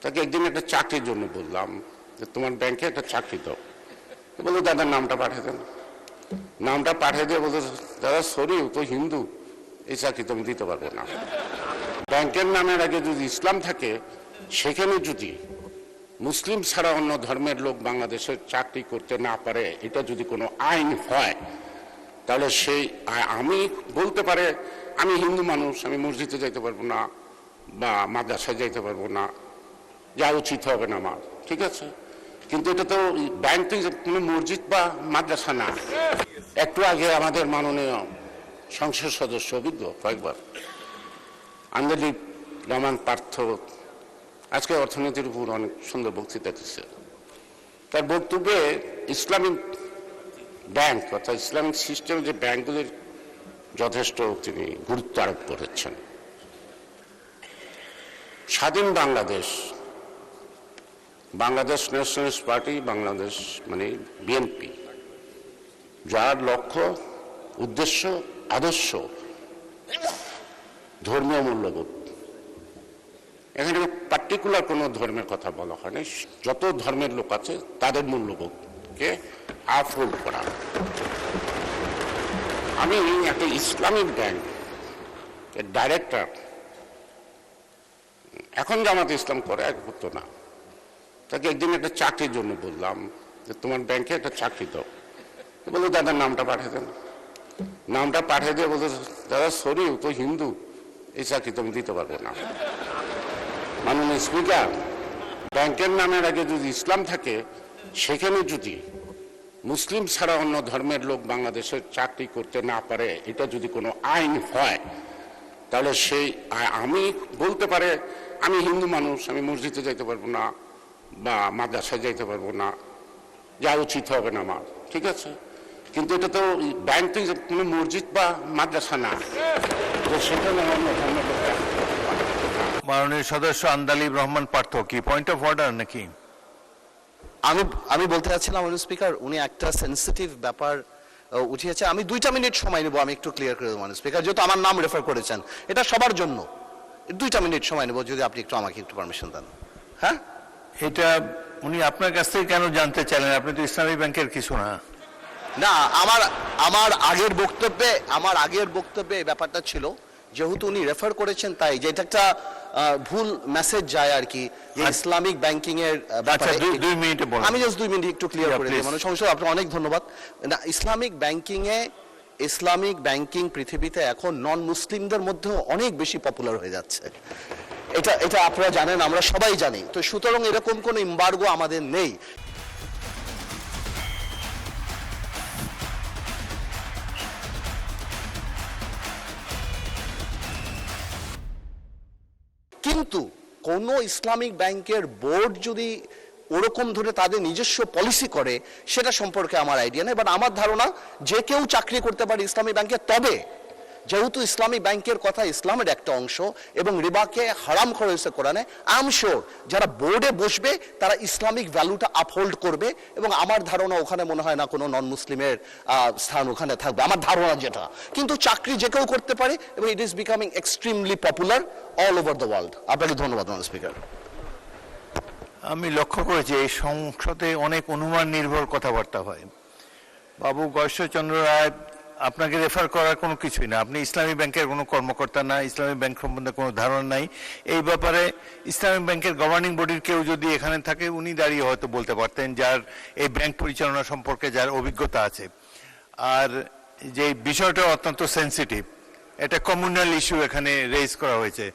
তাকে একদিন একটা চাকরির জন্য বললাম যে তোমার ব্যাংকে একটা চাকরি দাও। বললো দাদার নামটা পাঠিয়ে দেন। নামটা পাঠিয়ে দিয়ে বলতো দাদা সরি ও তো হিন্দু, এই চাকরি তো আমি দিতে পারবো না। ব্যাংকের নামের আগে যদি ইসলাম থাকে, সেখানে যদি মুসলিম ছাড়া অন্য ধর্মের লোক বাংলাদেশের চাকরি করতে না পারে, এটা যদি কোনো আইন হয়, তাহলে সেই আমি বলতে পারে আমি হিন্দু মানুষ, আমি মসজিদে যাইতে পারবো না বা মাদ্রাসায় যাইতে পারবো না, যা উচিত হবে না আমার, ঠিক আছে। কিন্তু এটা তো ব্যাংক তো কোনো মসজিদ বা মাদ্রাসা না। একটু আগে আমাদের মাননীয় সংসদ সদস্য অভিজ্ঞ কয়েকবার আন্দোলিক রহমান পার্থ আজকে অর্থনীতির উপর অনেক সুন্দর বক্তৃতা দিচ্ছে। তার বক্তব্যে ইসলামিক ব্যাংক অর্থাৎ ইসলামিক সিস্টেমে যে ব্যাংকগুলির যথেষ্ট তিনি গুরুত্ব আরোপ করেছেন। স্বাধীন বাংলাদেশ, বাংলাদেশ ন্যাশনালিস্ট পার্টি, বাংলাদেশ মানে বিএনপি, যার লক্ষ্য উদ্দেশ্য আদর্শ ধর্মীয় মূল্যবোধ, এখানে পার্টিকুলার কোনো ধর্মের কথা বলা হয় না, যত ধর্মের লোক আছে তাদের মূল্যবোধকে আপহোল্ড করা। আমি একটা ইসলামিক ব্যাংক এর ডাইরেক্টর, এখন জামাতে ইসলাম করে, এক হতো না, তাকে একদিন একটা চাকরির জন্য বললাম যে তোমার ব্যাংকে একটা চাকরি দাও। বললো দাদার নামটা পাঠিয়ে দেন। নামটা পাঠিয়ে দিয়ে বলতো দাদা সরি ও তো হিন্দু, এই চাকরি তো আমি দিতে পারবো না। মাননীয় স্পিকার, ব্যাংকের নামের আগে যদি ইসলাম থাকে, সেখানে যদি মুসলিম ছাড়া অন্য ধর্মের লোক বাংলাদেশের চাকরি করতে না পারে, এটা যদি কোনো আইন হয়, তাহলে সেই আমি বলতে পারে আমি হিন্দু মানুষ, আমি মসজিদে যাইতে পারবো না বা মাদ্রাসায় যাইতে পারবো না, যা উচিত হবে না আমার, ঠিক আছে। কিন্তু এটা তো ব্যাংক তো কোনো মসজিদ বা মাদ্রাসা না, সেখানে অন্য ধর্মের লোক। মাননীয় সদস্য আন্দালিব রহমান পার্থ, কি পয়েন্ট অফ অর্ডার নাকি? আমি বলতে চাচ্ছিলাম স্পিকার, উনি একটা সেন্সিটিভ ব্যাপার উঠিয়েছে। আমি 2টা মিনিট সময় নেব, আমি একটু ক্লিয়ার করে দেবো স্পিকার, যেহেতু আমার নাম রেফার করেছেন, এটা সবার জন্য 2টা মিনিট সময় নেব, যদি আপনি একটু আমাকে একটু পারমিশন দেন। হ্যাঁ, এটা উনি আপনার কাছ থেকে কেন জানতে চাইলেন? আপনি তো ইসলামী ব্যাংকের কিছু না। না, আমার আগের বক্তব্যে এই ব্যাপারটা ছিল, যেহেতু উনি রেফার করেছেন, তাই যে এটা একটা ভুল মেসেজ যায় আর কি, যে ইসলামিক ব্যাংকিং এর ব্যাপারে। 2 মিনিটে বলুন। আমি জাস্ট 2 মিনিট একটু ক্লিয়ার করে দিই। মানে সমস্যা, আপনাকে অনেক ধন্যবাদ। না, ইসলামিক ব্যাংকিং পৃথিবীতে এখন নন মুসলিমদের মধ্যেও অনেক বেশি পপুলার হয়ে যাচ্ছে। এটা আপনারা জানেন, আমরা সবাই জানি। তো সুতরাং এরকম কোনো এমবার্গো আমাদের নেই। কিন্তু কোন ইসলামিক ব্যাংকের বোর্ড যদি ওরকম ধরে তাদের নিজস্ব পলিসি করে, সেটা সম্পর্কে আমার আইডিয়া নেই। বাট আমার ধারণা যে কেউ চাকরি করতে পারে ইসলামী ব্যাংকে। তবে যেহেতু ইসলামী ব্যাংকের কথা ইসলামের একটা অংশ এবং রিবাকে হারাম করা হয়েছে কোরআনে, আই এম শিওর যারা বোর্ডে বসবে তারা ইসলামিক ভ্যালুটা আপহোল্ড করবে, এবং আমার ধারণা ওখানে মনে হয় না কোনো নন মুসলিমের স্থান ওখানে থাকবে, আমার ধারণা যেটা। কিন্তু চাকরি যে কেউ করতে পারে, এবং it is becoming extremely popular all over the world. আপনাকে ধন্যবাদ স্পিকার। আমি লক্ষ্য করেছি এই সংসদে অনেক অনুমান নির্ভর কথাবার্তা হয়। বাবু গয়েশ্বরচন্দ্র রায়, আপনাকে রেফার করার কোনো কিছুই না, আপনি ইসলামী ব্যাংকের কোনো কর্মকর্তা না, ইসলামী ব্যাংক সম্বন্ধে কোনো ধারণা নাই। এই ব্যাপারে ইসলামী ব্যাংকের গভর্নিং বডির কেউ যদি এখানে থাকে, উনি দাঁড়িয়ে হয়তো বলতে পারতেন, যার এই ব্যাংক পরিচালনা সম্পর্কে যার অভিজ্ঞতা আছে। আর যে বিষয়টা অত্যন্ত সেন্সিটিভ, এটা কমিউনাল ইস্যু এখানে রেজ করা হয়েছে।